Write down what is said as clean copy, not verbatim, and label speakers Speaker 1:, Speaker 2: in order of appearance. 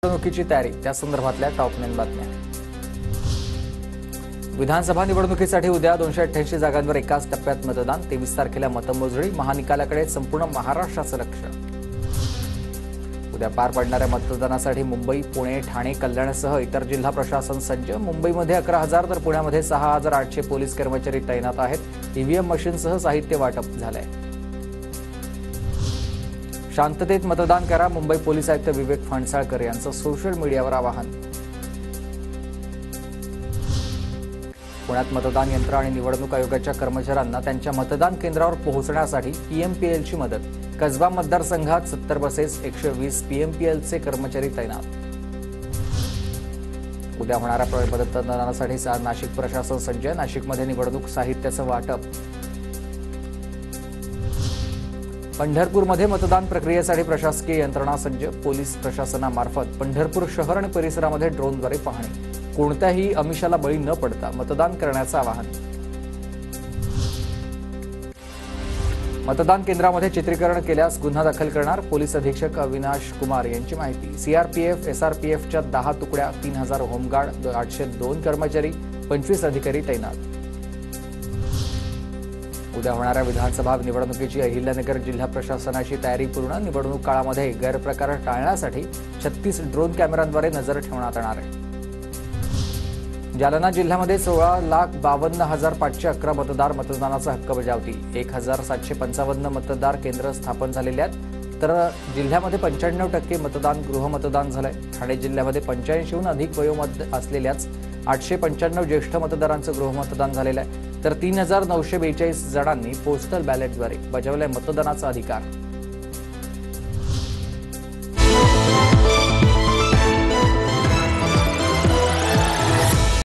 Speaker 1: निवडणुकीची तयारी त्या संदर्भातल्या टॉप 9 बातम्या। विधानसभा निवडणुकीसाठी उद्या 288 जागांवर एकाच टप्प्यात मतदान। 23 तारखेला मतमोजणी। महानिकालाकडे संपूर्ण महाराष्ट्राचं लक्ष। उद्या पार पडणाऱ्या मतदानासाठी मुंबई, पुणे, ठाणे, कल्याणसह इतर जिल्हा प्रशासन सज्ज। मुंबईमध्ये 11,000 तर पुण्यामध्ये 6,800 पोलीस कर्मचारी तैनात आहेत। ईव्हीएम मशीनसह साहित्य वाटप झालंय। शांततेत मतदान करा, मुंबई पोलीस आयुक्त विवेक फणसाळकर यांचं सोशल मीडियावर आवाहन। पुण्यात मतदान यंत्र आणि निवडणूक आयोगाच्या कर्मचाऱ्यांना त्यांच्या मतदान केंद्रावर पोहोचण्यासाठी पीएमपीएलची मदत। कसबा मतदारसंघात 70 बसेस, 120 पीएमपीएलचे कर्मचारी तैनात। उद्या होणाऱ्या मतदानासाठी नाशिक प्रशासन सज्ज। नाशिकमध्ये निवडणूक साहित्याचं वाटप। पंढरपूरमध्ये मतदान प्रक्रियेसाठी प्रशासकीय यंत्रणा सज्ज। पोलीस प्रशासनामार्फत पंढरपूर शहर आणि परिसरामध्ये ड्रोनद्वारे पाहणी। कोणत्याही आमिषाला बळी न पडता मतदान करण्याचं आवाहन। मतदान केंद्रामध्ये चित्रीकरण केल्यास गुन्हा दाखल करणार। पोलीस अधीक्षक अविनाश कुमार यांची माहिती। सीआरपीएफ, एसआरपीएफच्या 10 तुकड्या, 3000 होमगार्ड, 802 कर्मचारी, 25 अधिकारी तैनात। उद्या होणाऱ्या विधानसभा निवडणुकीची अहिल्यानगर जिल्हा प्रशासनाची तयारी पूर्ण। निवडणूक काळामध्ये गैरप्रकार टाळण्यासाठी 36 ड्रोन कॅमेऱ्यांद्वारे नजर ठेवण्यात येणार आहे। जालना जिल्ह्यामध्ये 16,52,511 मतदार मतदानाचा हक्क बजावतील। 1,755 मतदार केंद्र स्थापन झालेले आहेत। तर जिल्ह्यामध्ये 95% मतदान गृहमतदान झालंय। ठाणे जिल्ह्यामध्ये 85हून अधिक वयोमत असलेल्याच 895 ज्येष्ठ मतदारांचं गृहमतदान झालेलं आहे। तर 3,942 जणांनी पोस्टल बॅलेटद्वारे बजावलाय मतदानाचा अधिकार।